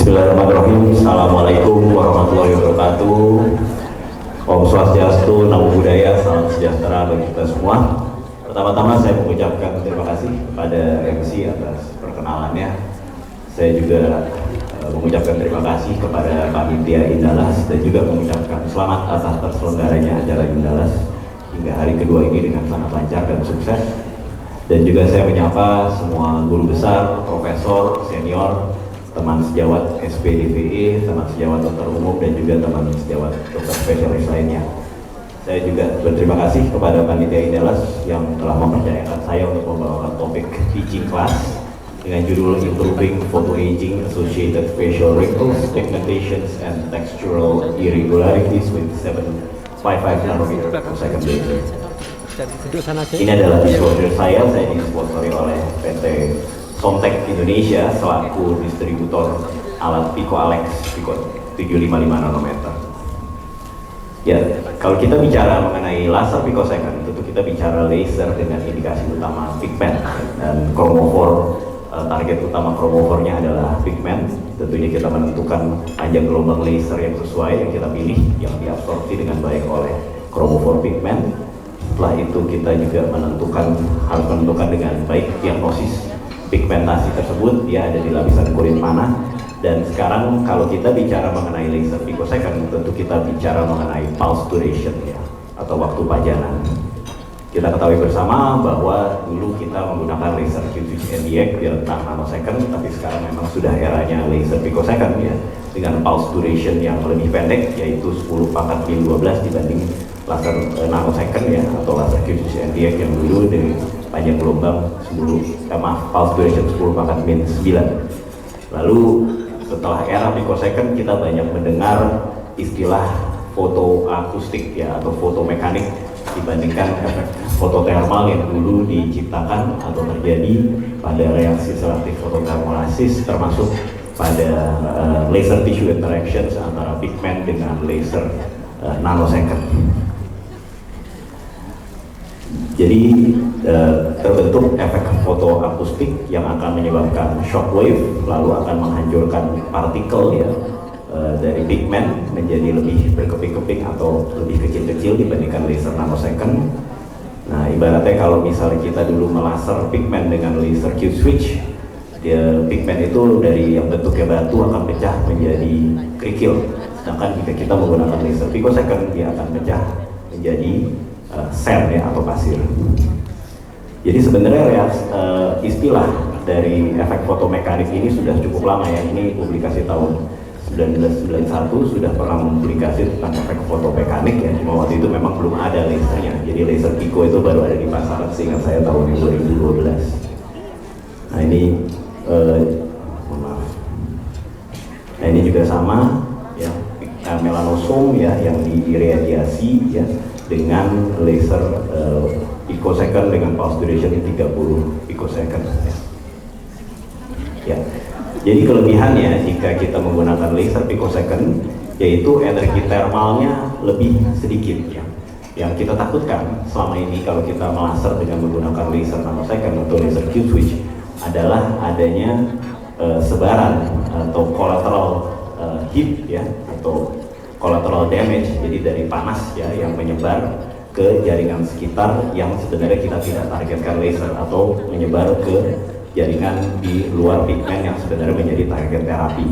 Bismillahirrahmanirrahim. Assalamualaikum warahmatullahi wabarakatuh. Om Swastiastu, Namo Buddhaya, salam sejahtera bagi kita semua. Pertama-tama saya mengucapkan terima kasih kepada MC atas perkenalannya. Saya juga mengucapkan terima kasih kepada Panitia Indalas dan juga mengucapkan selamat atas terselenggaranya acara Indalas hingga hari kedua ini dengan sangat lancar dan sukses. Dan juga saya menyapa semua guru besar, profesor, senior, teman sejawat SPDVE, teman sejawat dokter umum, dan juga teman sejawat dokter spesialis lainnya. Saya juga berterima kasih kepada Panitia Indalas yang telah mempercayakan saya untuk membawakan topik teaching class dengan judul Improving Photo Aging Associated Facial Wrinkles, Pigmentations, and Textural Irregularities with 755 nanometer per second laser. Ini adalah disclosure saya disponsori oleh PT Somtek Indonesia selaku distributor alat Pico Alex Pico 755 nanometer. Ya, kalau kita bicara mengenai laser picosecond, tentu kita bicara laser dengan indikasi utama pigment dan chromophore. Target utama chromophore-nya adalah pigment. Tentunya kita menentukan panjang gelombang laser yang sesuai yang kita pilih, yang diabsorpsi dengan baik oleh chromophore pigment. Setelah itu kita juga harus menentukan dengan baik diagnosis pigmentasi tersebut, dia ada di lapisan kulit mana. Dan sekarang kalau kita bicara mengenai laser picosecond, tentu kita bicara mengenai pulse duration ya, atau waktu pajanan. Kita ketahui bersama bahwa dulu kita menggunakan laser Q-switch NDX di rentang nanosecond, tapi sekarang memang sudah eranya laser picosecond ya, dengan pulse duration yang lebih pendek, yaitu 10⁻12 dibanding laser nanosecond ya, atau laser Q-switch NDX yang dulu dari panjang gelombang pulse duration 10⁻⁹. Lalu setelah era picosecond kita banyak mendengar istilah foto akustik ya, atau foto mekanik, dibandingkan efek fototermal yang dulu diciptakan atau terjadi pada reaksi selektif fototermolasis, termasuk pada laser tissue interactions antara pigment dengan laser nanosecond. Jadi terbentuk efek fotoakustik yang akan menyebabkan shockwave, lalu akan menghancurkan partikel ya, dari pigment menjadi lebih berkeping-keping atau lebih kecil-kecil dibandingkan laser nanosecond. Nah, ibaratnya kalau misalnya kita dulu melaser pigment dengan laser Q-switch, pigment itu dari yang bentuknya batu akan pecah menjadi kerikil. Sedangkan jika kita menggunakan laser picosecond, dia akan pecah menjadi sand ya, atau pasir. Jadi sebenarnya istilah dari efek fotomekanik ini sudah cukup lama ya. Ini publikasi tahun 1991 sudah pernah mempublikasi tentang efek fotomekanik ya. Cuma waktu itu memang belum ada lasernya. Jadi laser Pico itu baru ada di pasaran seingat saya tahun 2012. Nah ini Nah ini juga sama ya, melanosom ya, yang diiradiasi ya dengan laser picosecond dengan pulse duration 30 picosecond ya. Jadi kelebihannya jika kita menggunakan laser picosecond, yaitu energi thermalnya lebih sedikit ya. Yang kita takutkan selama ini kalau kita melaser dengan menggunakan laser nanosecond atau laser Q-switch adalah adanya sebaran atau collateral heat ya, atau collateral damage, jadi dari panas ya yang menyebar ke jaringan sekitar yang sebenarnya kita tidak targetkan laser, atau menyebar ke jaringan di luar pigment yang sebenarnya menjadi target terapi,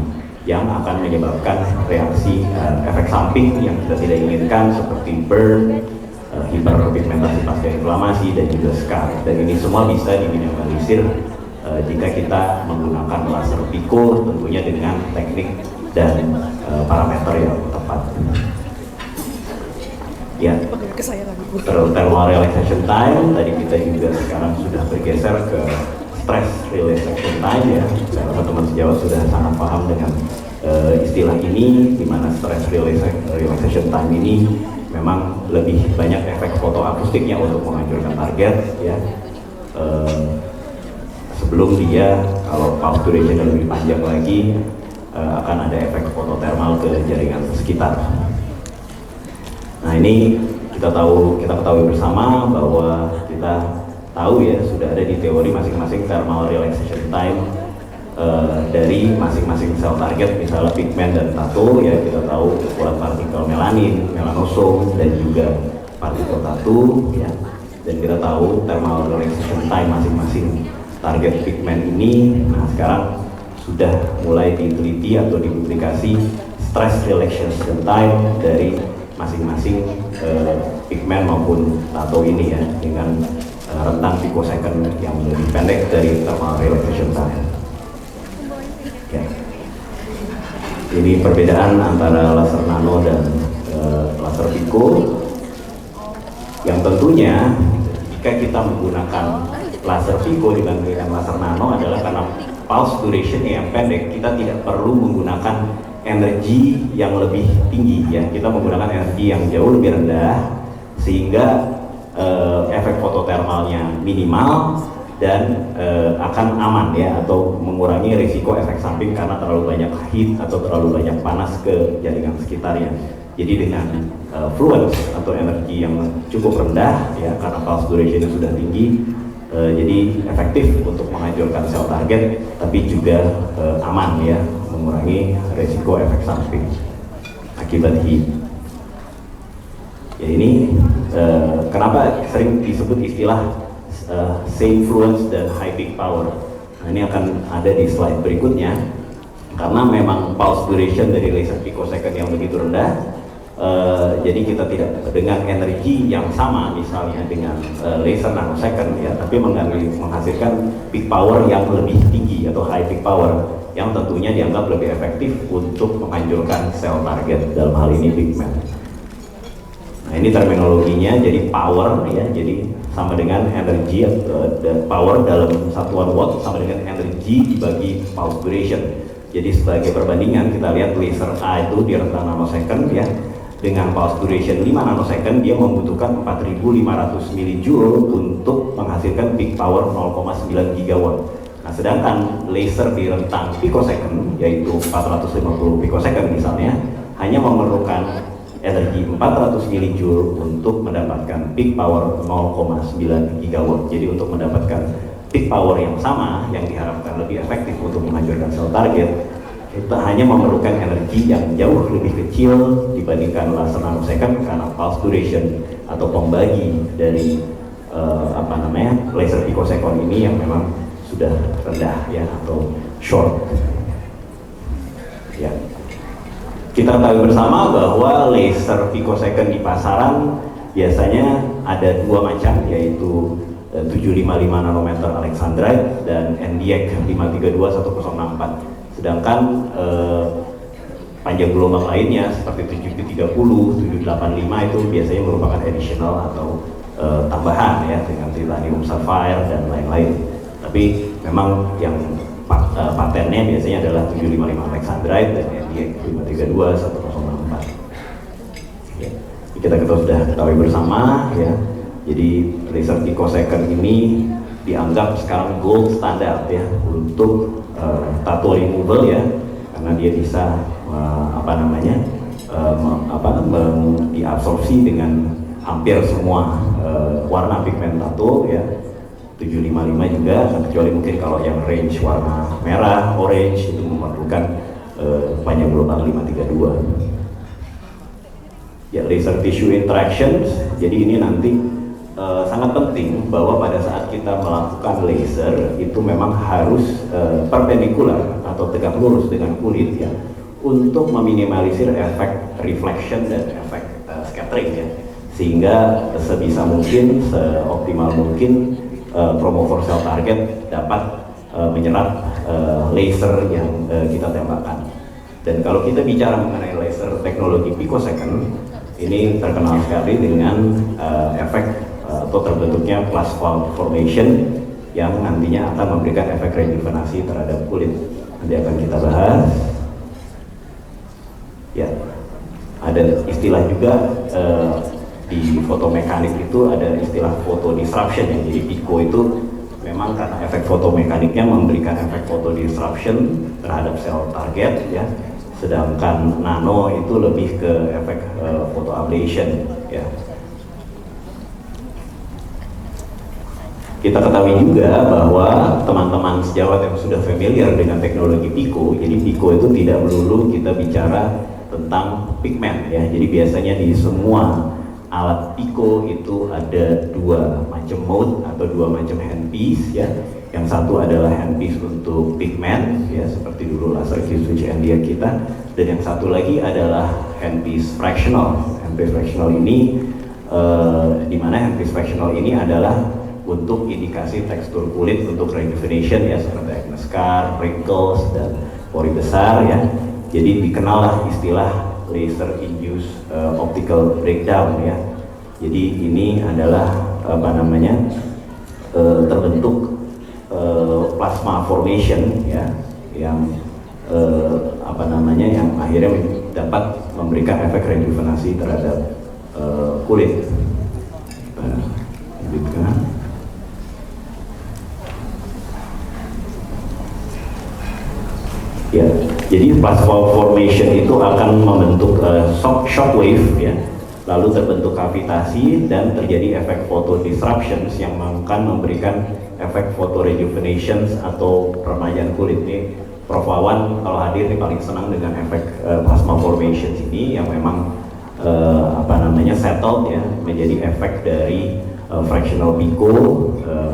yang akan menyebabkan reaksi efek samping yang kita tidak inginkan seperti burn, hiperpigmentasi pasca inflamasi, dan juga scar. Dan ini semua bisa diminimalisir jika kita menggunakan laser Pico, tentunya dengan teknik dan parameter yang tepat. Ya, thermal relaxation time tadi kita juga sekarang sudah bergeser ke stress relaxation time ya. Teman-teman sejawat sudah sangat paham dengan istilah ini, di mana stress relaxation time ini memang lebih banyak efek fotoakustiknya untuk menghancurkan target ya. Sebelum dia, kalau pulse duration lebih panjang lagi, akan ada efek fototermal ke jaringan sekitar. Nah ini kita ketahui bersama bahwa kita tahu ya, sudah ada di teori masing-masing thermal relaxation time dari masing-masing sel target, misalnya pigmen dan tato ya, kita tahu ukuran partikel melanin, melanosom, dan juga partikel tato ya, dan kita tahu thermal relaxation time masing-masing target pigmen ini. Nah sekarang sudah mulai diteliti atau dipublikasi stress relaxation time dari masing-masing pigmen maupun tato ini ya, dengan rentang picosecond yang lebih pendek dari thermal relaxation time. Ya. Ini perbedaan antara laser nano dan laser pico, yang tentunya jika kita menggunakan laser pico dibandingkan laser nano adalah karena pulse duration yang pendek, kita tidak perlu menggunakan energi yang lebih tinggi ya, kita menggunakan energi yang jauh lebih rendah sehingga efek fototermalnya minimal dan akan aman ya, atau mengurangi risiko efek samping karena terlalu banyak heat atau terlalu banyak panas ke jaringan sekitarnya. Jadi dengan fluence atau energi yang cukup rendah ya, karena pulse duration sudah tinggi, jadi efektif untuk menghancurkan sel target, tapi juga aman ya, mengurangi risiko efek samping akibat heat. Ya ini kenapa sering disebut istilah same fluence dan high peak power. Nah, ini akan ada di slide berikutnya, karena memang pulse duration dari laser picosecond yang begitu rendah, jadi kita tidak dengan energi yang sama misalnya dengan laser nanosecond ya, tapi menghasilkan peak power yang lebih tinggi atau high peak power, yang tentunya dianggap lebih efektif untuk menghancurkan sel target, dalam hal ini pigmen. Nah ini terminologinya, jadi power ya, jadi sama dengan energi dan power dalam satuan watt sama dengan energi dibagi pulse duration. Jadi sebagai perbandingan kita lihat laser A itu di rentang nanosecond ya, dengan pulse duration 5 nanosecond dia membutuhkan 4500 milijoule untuk menghasilkan peak power 0,9 gigawatt. Nah sedangkan laser di rentang picosecond yaitu 450 picosecond misalnya hanya memerlukan energi 400 milijoule untuk mendapatkan peak power 0,9 gigawatt. Jadi untuk mendapatkan peak power yang sama yang diharapkan lebih efektif untuk menghancurkan sel target, kita hanya memerlukan energi yang jauh lebih kecil dibandingkan laser nanosecond, karena pulse duration atau pembagi dari laser picosecond ini yang memang sudah rendah ya, atau short ya. Kita tahu bersama bahwa laser picosecond di pasaran biasanya ada dua macam, yaitu 755 nanometer Alexandrite dan NdEc 532 1064. Sedangkan panjang gelombang lainnya seperti 730, 785 itu biasanya merupakan additional atau tambahan ya, dengan titanium sapphire dan lain-lain. Tapi memang yang patennya biasanya adalah 755 Alexandrite dan NdEc 532 1064. Ya. Kita sudah ketahui bersama ya. Jadi laser picosecond ini dianggap sekarang gold standard ya untuk tattoo removal ya, karena dia bisa diabsorpsi dengan hampir semua warna pigmen tattoo ya. 755 juga, kecuali mungkin kalau yang range warna merah, orange itu memerlukan panjang gelombang 532. Ya, laser tissue interactions, jadi ini nanti sangat penting bahwa pada saat kita melakukan laser itu memang harus perpendikular atau tegak lurus dengan kulit ya, untuk meminimalisir efek reflection dan efek scattering ya, sehingga sebisa mungkin, seoptimal mungkin promover cell target dapat menyerap laser yang kita tembakkan. Dan kalau kita bicara mengenai laser teknologi picosecond, ini terkenal sekali dengan efek atau terbentuknya plasma formation yang nantinya akan memberikan efek rejuvenasi terhadap kulit. Nanti akan kita bahas. Ya, ada istilah juga di fotomekanik itu ada istilah photo disruption ya. Jadi pico itu memang karena efek fotomekaniknya memberikan efek photo disruption terhadap sel target ya, sedangkan nano itu lebih ke efek photo ablation ya. Kita ketahui juga bahwa teman-teman sejawat yang sudah familiar dengan teknologi Pico, jadi Pico itu tidak melulu kita bicara tentang pigment ya. Jadi biasanya di semua alat Pico itu ada dua macam mode atau dua macam handpiece ya. Yang satu adalah handpiece untuk pigment ya, seperti dulu laser key switch NDX kita, dan yang satu lagi adalah handpiece fractional. Handpiece fractional ini di mana handpiece fractional ini adalah untuk indikasi tekstur kulit untuk rejuvenation ya, seperti acne scar, wrinkles, dan pori besar ya. Jadi dikenallah istilah laser induced optical breakdown ya. Jadi ini adalah terbentuk plasma formation ya, yang yang akhirnya dapat memberikan efek rejuvenasi terhadap kulit. Lanjutkan. Ya, jadi plasma formation itu akan membentuk shock wave ya, lalu terbentuk kavitasi dan terjadi efek photo disruptions yang akan memberikan efek photo rejuvenation atau peremajaan kulit. Nih Prof Wawan kalau hadir nih paling senang dengan efek plasma formation ini yang memang settled ya, menjadi efek dari fractional Pico,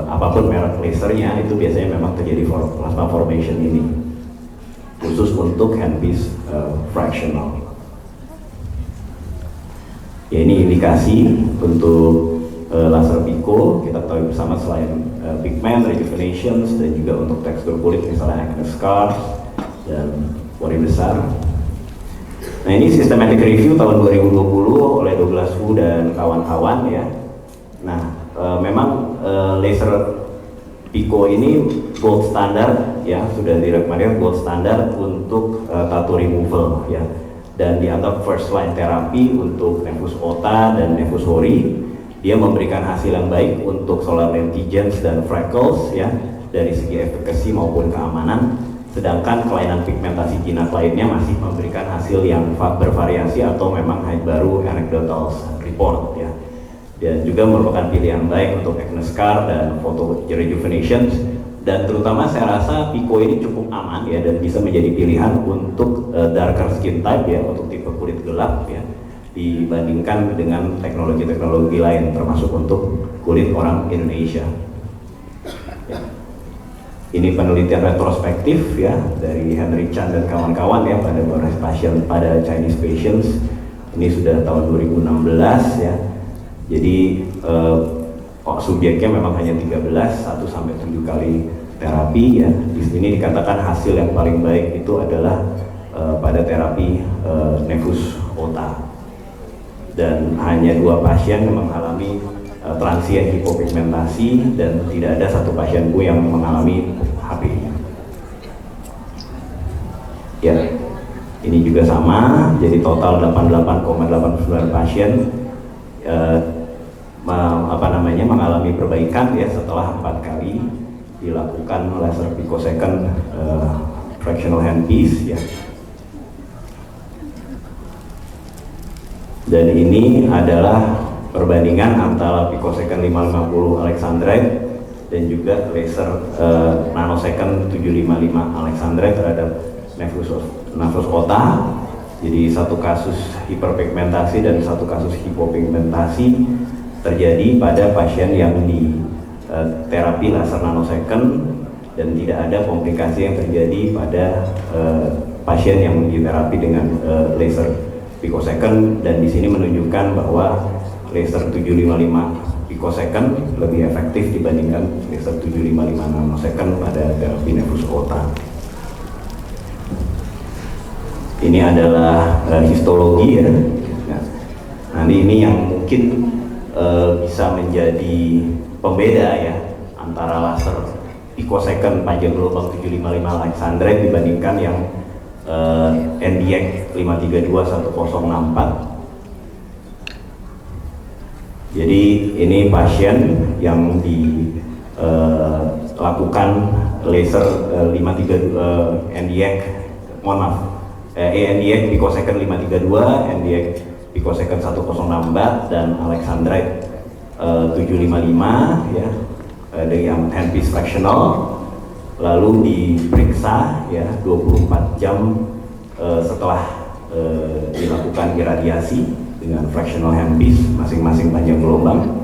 apapun merek lasernya itu biasanya memang terjadi plasma formation ini, khusus untuk handpiece fractional. Ya, ini indikasi untuk laser Pico. Kita tahu bersama selain pigment, rejuvenations, dan juga untuk tekstur kulit misalnya acne scars dan pori besar. Nah, ini systematic review tahun 2020 oleh Douglas Wu dan kawan-kawan ya. Nah, memang laser Pico ini gold standard ya, sudah direkomendasikan gold standard untuk tattoo removal ya, dan dianggap first line terapi untuk nevus oota dan nevus hori. Dia memberikan hasil yang baik untuk solar lentigens dan freckles ya, dari segi efekasi maupun keamanan, sedangkan kelainan pigmentasi jinak lainnya masih memberikan hasil yang bervariasi atau memang baru anecdotal report ya. Dan juga merupakan pilihan baik untuk acne scar dan photo rejuvenation, dan terutama saya rasa Pico ini cukup aman ya, dan bisa menjadi pilihan untuk darker skin type ya, untuk tipe kulit gelap ya, dibandingkan dengan teknologi-teknologi lain termasuk untuk kulit orang Indonesia ya. Ini penelitian retrospektif ya dari Henry Chan dan kawan-kawan ya pada Chinese patients. Ini sudah tahun 2016 ya. Jadi subjeknya memang hanya 13, 1-7 kali terapi ya. Di sini dikatakan hasil yang paling baik itu adalah pada terapi nevus oota, dan hanya 2 pasien yang mengalami transient hipopigmentasi, dan tidak ada 1 pasienku yang mengalami HP ya. Ini juga sama, jadi total 88,89 pasien mengalami perbaikan ya setelah 4 kali dilakukan laser picosecond fractional handpiece ya. Dan ini adalah perbandingan antara picosecond 550 alexandrite dan juga laser nanosecond 755 alexandrite terhadap nevus oota. Jadi 1 kasus hiperpigmentasi dan 1 kasus hipopigmentasi terjadi pada pasien yang di terapi laser nanosecond, dan tidak ada komplikasi yang terjadi pada pasien yang diterapi dengan laser picosecond. Dan di sini menunjukkan bahwa laser 755 picosecond lebih efektif dibandingkan laser 755 nanosecond pada terapi nevus oota. Ini adalah histologi ya. Nah, nanti ini yang mungkin bisa menjadi pembeda ya antara laser picosecond panjang gelombang 755 alexandrite dibandingkan yang NDX 5321064. Jadi ini pasien yang dilakukan laser 532 NDX, mohon maaf, NDX picosecond 532, NDX picosecond 1064, dan alexandrite 755 ya. dengan handpiece fractional, lalu diperiksa ya 24 jam setelah dilakukan iradiasi dengan fractional handpiece masing-masing panjang gelombang.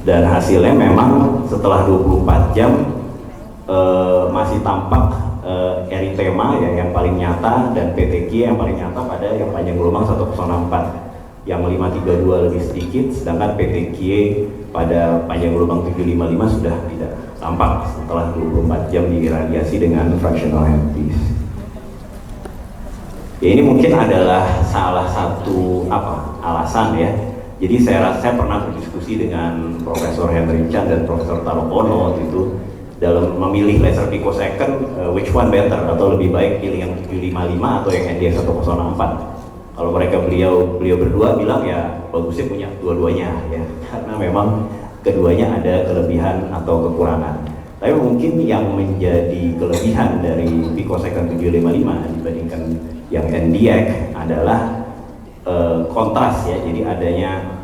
Dan hasilnya memang setelah 24 jam masih tampak eritema ya yang paling nyata, dan PTQ yang paling nyata pada yang panjang gelombang 1064, yang 532 lebih sedikit, sedangkan PTQ pada panjang gelombang 755 sudah tidak tampak setelah 24 jam diiradiasi dengan fractional handpiece. Ya, ini mungkin adalah salah satu alasan ya. Jadi saya pernah berdiskusi dengan Profesor Henry Chan dan Profesor Taro Kono waktu itu dalam memilih laser picosecond, which one better, atau lebih baik pilih yang 755 atau yang NDX 1064. Kalau beliau berdua bilang ya bagusnya punya dua-duanya ya, karena memang keduanya ada kelebihan atau kekurangan. Tapi mungkin yang menjadi kelebihan dari picosecond 755 dibandingkan yang NDX adalah kontras ya. Jadi adanya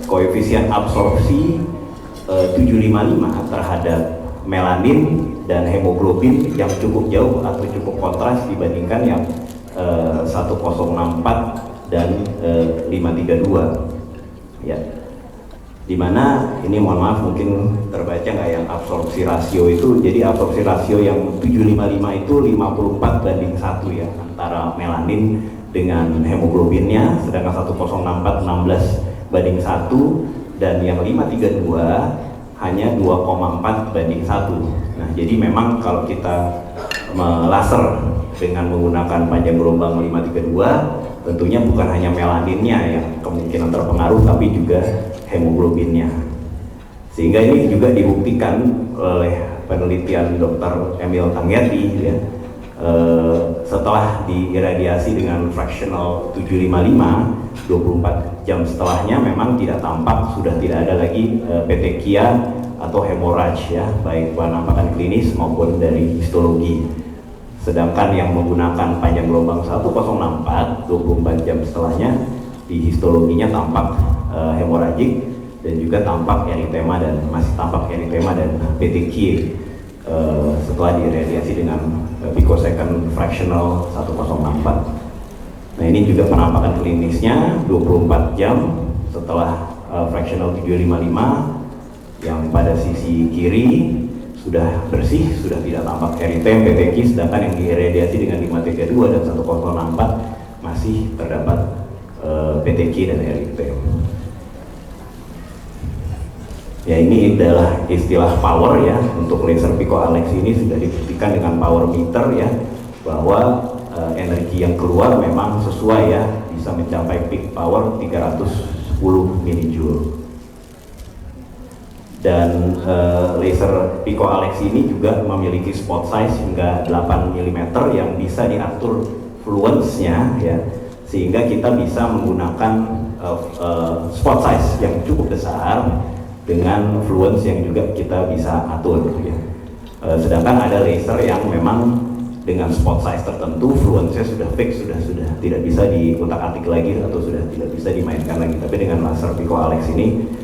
koefisien absorpsi 755 terhadap melanin dan hemoglobin yang cukup jauh atau cukup kontras dibandingkan yang 1064 dan 532 ya. Dimana ini mohon maaf mungkin terbaca nggak yang absorpsi rasio itu. Jadi absorpsi rasio yang 755 itu 54 banding 1 ya antara melanin dengan hemoglobinnya, sedangkan 1064 16 banding 1, dan yang 532 hanya 2,4 banding 1. Nah, jadi memang kalau kita melaser dengan menggunakan panjang gelombang 532, tentunya bukan hanya melaninnya yang kemungkinan terpengaruh, tapi juga hemoglobinnya. Sehingga ini juga dibuktikan oleh penelitian Dr. Emil Tangerdi ya, setelah diiradiasi dengan fractional 755, 24 jam setelahnya memang tidak tampak, sudah tidak ada lagi petekia atau hemorrhage ya, baik penampakan klinis maupun dari histologi. Sedangkan yang menggunakan panjang gelombang 1064, 24 jam setelahnya di histologinya tampak hemorragik dan juga tampak eritema, dan masih tampak eritema dan PTQ setelah diradiasi dengan picosecond fractional 1064. Nah, ini juga penampakan klinisnya 24 jam setelah fractional 755, yang pada sisi kiri sudah bersih, sudah tidak tampak eritem, PTQ, sedangkan yang diradiasi dengan 532 dan 1064 masih terdapat PTQ dan eritem. Ya, ini adalah istilah power ya. Untuk laser Pico Alex ini sudah dibuktikan dengan power meter ya, bahwa energi yang keluar memang sesuai ya, bisa mencapai peak power 310 mJ. Dan laser Pico Alex ini juga memiliki spot size hingga 8 mm yang bisa diatur fluence-nya ya, sehingga kita bisa menggunakan spot size yang cukup besar dengan fluence yang juga kita bisa atur ya. Sedangkan ada laser yang memang dengan spot size tertentu fluence-nya sudah fix, sudah tidak bisa diutak-atik lagi atau sudah tidak bisa dimainkan lagi. Tapi dengan laser Pico Alex ini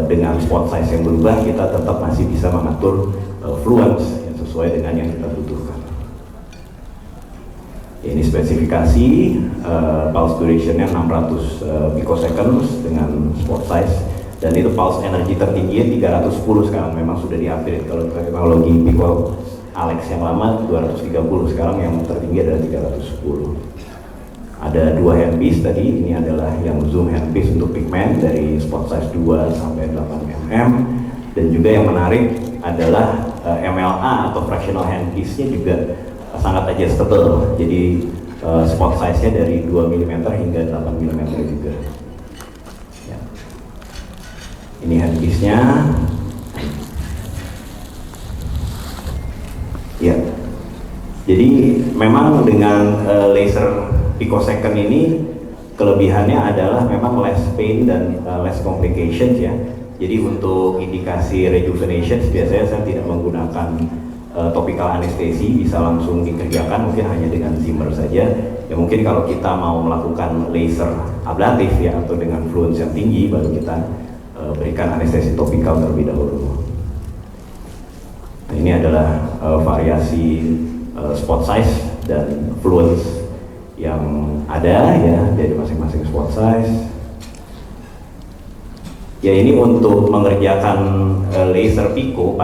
dengan spot size yang berubah, kita tetap masih bisa mengatur fluence yang sesuai dengan yang kita butuhkan. Ini spesifikasi pulse duration-nya 600 picoseconds dengan spot size, dan itu pulse energi tertingginya 310 sekarang. Memang sudah di-upgrade, kalau teknologi Pico Alex yang lama 230, sekarang yang tertinggi adalah 310. Ada dua handpiece tadi, ini adalah yang zoom handpiece untuk pigment dari spot size 2 sampai 8 mm, dan juga yang menarik adalah MLA atau fractional handpiece-nya juga sangat adjustable, jadi spot size-nya dari 2 mm hingga 8 mm juga ya. Ini handpiece-nya ya. Jadi memang dengan laser picosecond ini kelebihannya adalah memang less pain dan less complications ya. Jadi untuk indikasi rejuvenation biasanya saya tidak menggunakan topical anestesi, bisa langsung dikerjakan mungkin hanya dengan Zimmer saja. Ya mungkin kalau kita mau melakukan laser ablatif ya, atau dengan fluence yang tinggi, baru kita berikan anestesi topikal terlebih dahulu. Nah, ini adalah variasi spot size dan fluence yang ada ya dari masing-masing spot size. Ya, ini untuk mengerjakan laser pico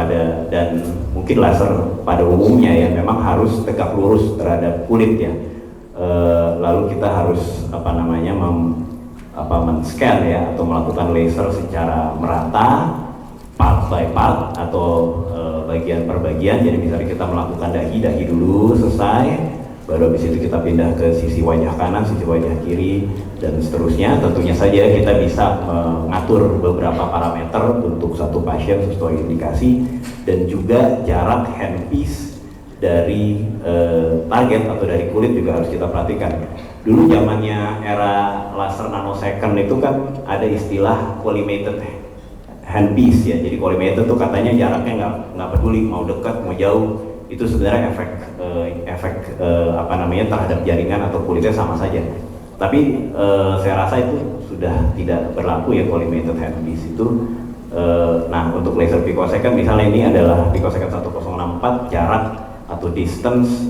dan mungkin laser pada umumnya ya memang harus tegak lurus terhadap kulit ya. Lalu kita harus men-scan ya atau melakukan laser secara merata part by part atau bagian per bagian. Jadi misalnya kita melakukan dahi dulu selesai, baru habis itu kita pindah ke sisi wajah kanan, sisi wajah kiri, dan seterusnya. Tentunya saja kita bisa mengatur beberapa parameter untuk satu pasien sesuai indikasi, dan juga jarak handpiece dari target atau dari kulit juga harus kita perhatikan. Dulu zamannya era laser nanosecond itu kan ada istilah collimated handpiece ya. Jadi collimated itu katanya jaraknya nggak peduli mau dekat mau jauh, itu sebenarnya efek terhadap jaringan atau kulitnya sama saja. Tapi saya rasa itu sudah tidak berlaku ya collimated handpiece itu. Nah, untuk laser picosecond misalnya ini adalah picosecond 1064, jarak atau distance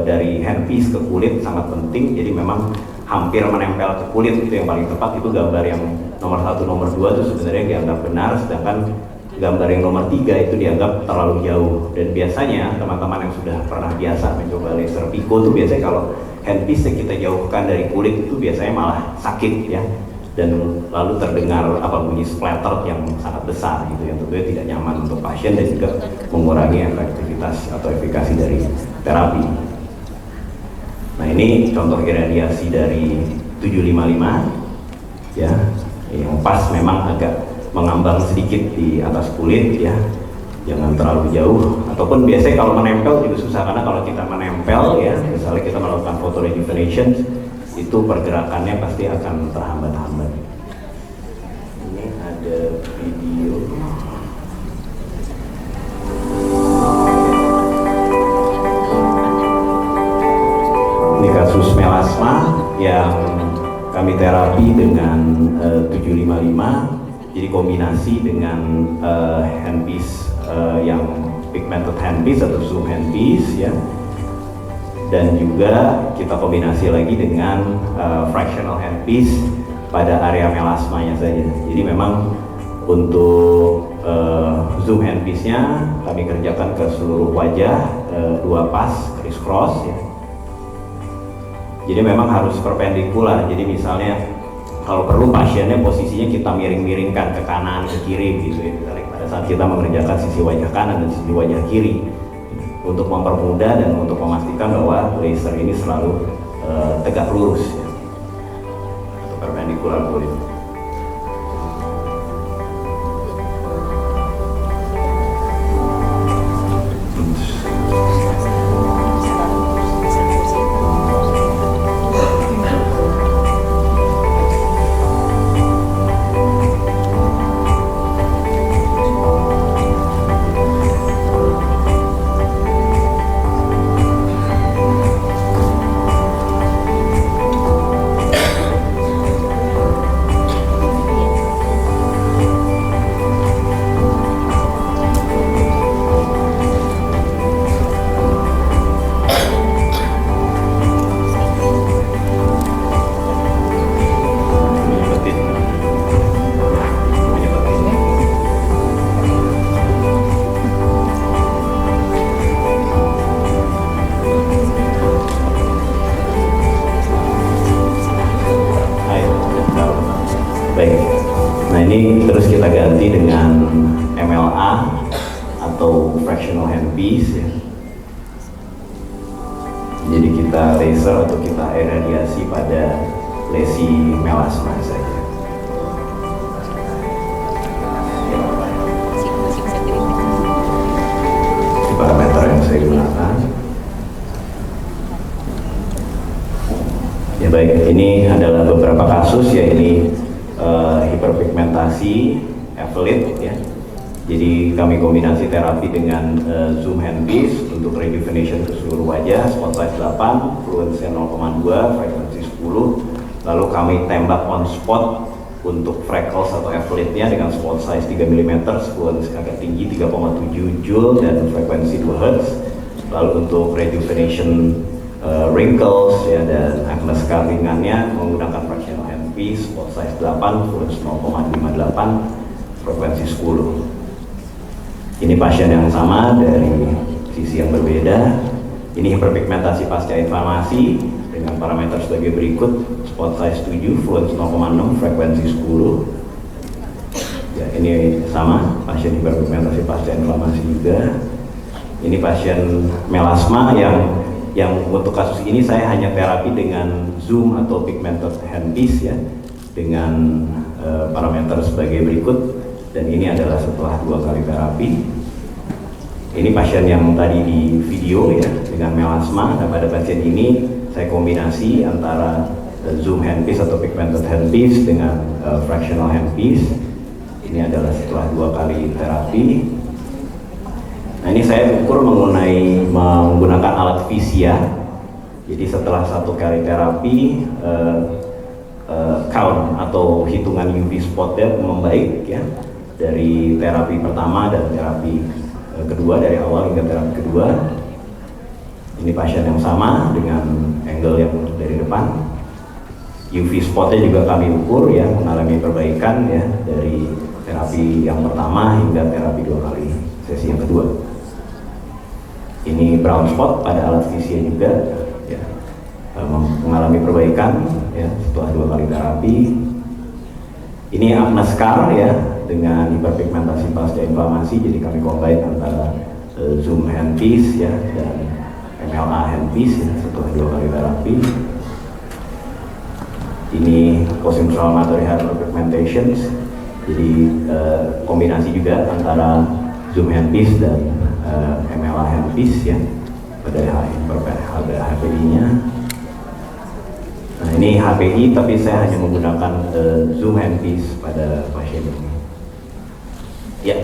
dari handpiece ke kulit sangat penting. Jadi memang hampir menempel ke kulit itu yang paling tepat. Itu gambar yang nomor 1, nomor 2 itu sebenarnya dianggap benar, sedangkan gambar yang nomor 3 itu dianggap terlalu jauh. Dan biasanya teman-teman yang sudah pernah biasa mencoba laser pico itu biasanya kalau handpiece yang kita jauhkan dari kulit itu biasanya malah sakit ya, dan lalu terdengar bunyi splatter yang sangat besar gitu yang tentunya tidak nyaman untuk pasien dan juga mengurangi efektivitas atau efikasi dari terapi. Nah, ini contoh iradiasi dari 755 ya, yang pas memang agak mengambang sedikit di atas kulit ya, jangan terlalu jauh. Ataupun biasanya kalau menempel juga susah, karena kalau kita menempel ya, misalnya kita melakukan photo rejuvenation, itu pergerakannya pasti akan terhambat-hambat. Ini ada video. Ini kasus melasma yang kami terapi dengan 755. Jadi kombinasi dengan handpiece yang pigmented handpiece atau zoom handpiece ya, dan juga kita kombinasi lagi dengan fractional handpiece pada area melasmanya saja. Jadi memang untuk zoom handpiece-nya kami kerjakan ke seluruh wajah, 2 pas criss cross ya. Jadi memang harus perpendikular. Jadi misalnya kalau perlu pasiennya posisinya kita miring-miringkan ke kanan, ke kiri gitu ya, pada saat kita mengerjakan sisi wajah kanan dan sisi wajah kiri, untuk mempermudah dan untuk memastikan bahwa laser ini selalu tegak lurus ya, atau perpendikular kulit. Ini terus kita ganti dengan MLA atau fractional handpiece ya. Jadi kita laser atau kita iradiasi pada lesi melasma saja. Ini parameter yang saya gunakan. Ya baik, ini adalah beberapa kasus ya, ini hiperpigmentasi evelit ya. Jadi kami kombinasi terapi dengan zoom handpiece untuk rejuvenation ke seluruh wajah, spot size 8, fluence 0,2, frekuensi 10. Lalu kami tembak on spot Untuk freckles atau athlete-nya dengan spot size 3 mm, fluence agak tinggi 3,7 Joule dan frekuensi 2 Hz. Lalu untuk rejuvenation wrinkles ya dan acne scar ringannya menggunakan fractional handpiece, spot size 8, fluence 0,58, frekuensi 10. Ini pasien yang sama dari sisi yang berbeda. Ini hiperpigmentasi pasca inflamasi dengan parameter sebagai berikut: spot size 7, fluence 0,6, frekuensi 10. Ya, ini sama, pasien hiperpigmentasi pasca inflamasi juga. Ini pasien melasma yang untuk kasus ini saya hanya terapi dengan zoom atau pigmented handpiece ya, dengan parameter sebagai berikut, dan ini adalah setelah 2 kali terapi. Ini pasien yang tadi di video ya, dengan melasma. Nah, pada pasien ini saya kombinasi antara zoom handpiece atau pigmented handpiece dengan fractional handpiece. Ini adalah setelah 2 kali terapi. Nah, ini saya ukur menggunakan alat Visia. Jadi setelah 1 kali terapi, count atau hitungan UV spotnya membaik ya, dari terapi pertama dan terapi kedua, dari awal hingga terapi kedua. Ini pasien yang sama dengan angle yang dari depan. UV spotnya juga kami ukur ya, mengalami perbaikan ya dari terapi yang pertama hingga terapi 2 kali sesi yang kedua. Ini brown spot pada alat Visia juga ya, mengalami perbaikan ya setelah 2 kali terapi. Ini acne scar ya dengan hiperpigmentasi pasca inflamasi, jadi kami combine antara zoom handpiece ya dan MLA handpiece ya, setelah 2 kali terapi. Ini post-inflammatory hyperpigmentations, jadi kombinasi juga antara zoom handpiece dan MLA handpiece ya pada HPI-nya. Nah, ini HPI tapi saya hanya menggunakan zoom handpiece pada pasien ini. Ya,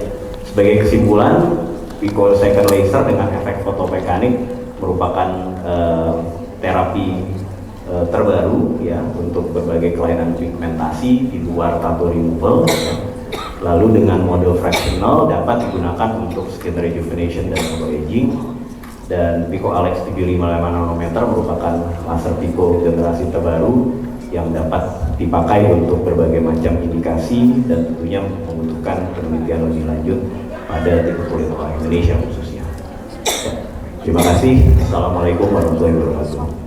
sebagai kesimpulan, picosecond laser dengan efek fotomekanik merupakan terapi terbaru ya untuk berbagai kelainan pigmentasi di luar tattoo removal ya. Lalu dengan mode fractional dapat digunakan untuk skin rejuvenation dan photo aging. Dan Pico Alex 75 nanometer merupakan laser Pico generasi terbaru yang dapat dipakai untuk berbagai macam indikasi dan tentunya membutuhkan penelitian lebih lanjut pada tipe kulit orang Indonesia khususnya. Terima kasih. Assalamualaikum warahmatullahi wabarakatuh.